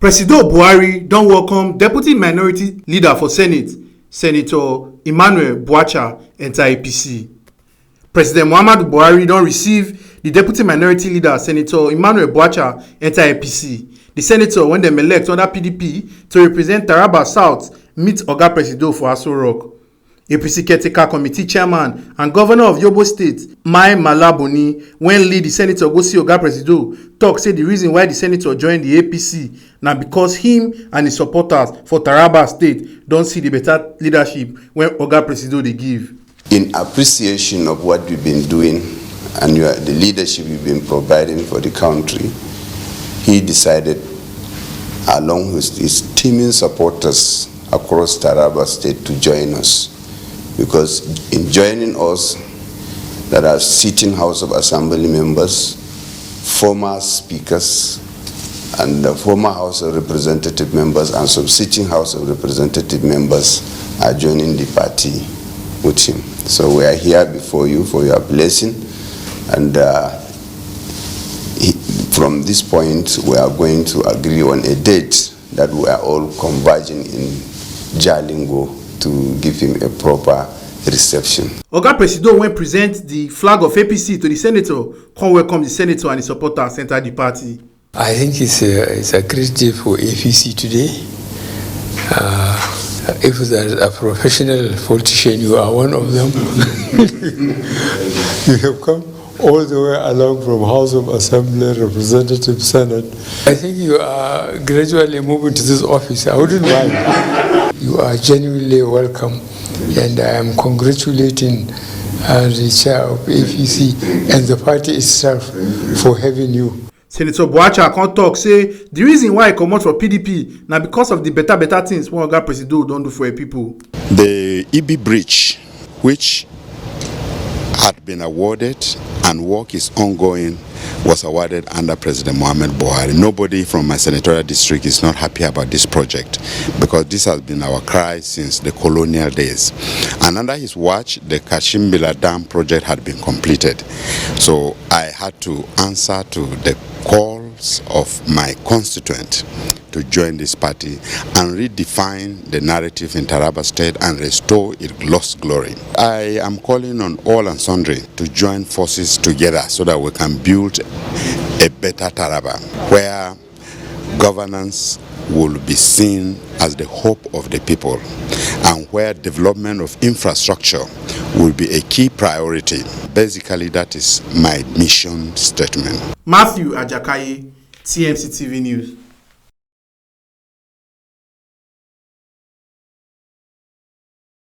Presido Buhari don welcome Deputy Minority Leader for Senate, Senator Emmanuel Bwacha, enter APC. President Muhammadu Buhari don receive the Deputy Minority Leader, Senator Emmanuel Bwacha, enter APC. The senator, when dem elect under PDP to represent Taraba South, meet Oga Presido for Aso Rock. APC Caretaker Committee Chairman and Governor of Yobe State, Mai Malabuni, when lead the senator go see Oga Presido, talk say the reason why the senator join the APC na because him and his supporters for Taraba State don see the better leadership when Oga Presido dey give. In appreciation of what we've been doing and the leadership we've been providing for the country, he decided, along with his teaming supporters across Taraba State, to join us. Because in joining us, there are sitting House of Assembly members, former speakers, and the former House of Representative members, and some sitting House of Representative members are joining the party with him. So we are here before you for your blessing, and from this point we are going to agree on a date that we are all converging in Jalingo to give him a proper reception. Oga Presido when present the flag of APC to the senator, come welcome the senator and his supporters enter the party. I think it's a great day for APC today. If there's a professional politician, you are one of them. You have come all the way along from House of Assembly, Representative, Senate. I think you are gradually moving to this office. I wouldn't mind. You are genuinely welcome, and I am congratulating the chair of APC and the party itself for having you. Senator Bwacha come talk say the reason why he comot for PDP na because of the better things wey Oga Presido don do for people. The EB bridge, which had been awarded and work is ongoing, was awarded under President Muhammadu Buhari. Nobody from my senatorial district is not happy about this project because this has been our cry since the colonial days. And under his watch, the Kashimbila Dam project had been completed. So I had to answer to the calls of my constituent to join this party and redefine the narrative in Taraba State and restore its lost glory. I am calling on all and sundry to join forces together so that we can build a better Taraba where governance will be seen as the hope of the people and where development of infrastructure will be a key priority. Basically, that is my mission statement. Matthew Ajakaye, TMC TV News.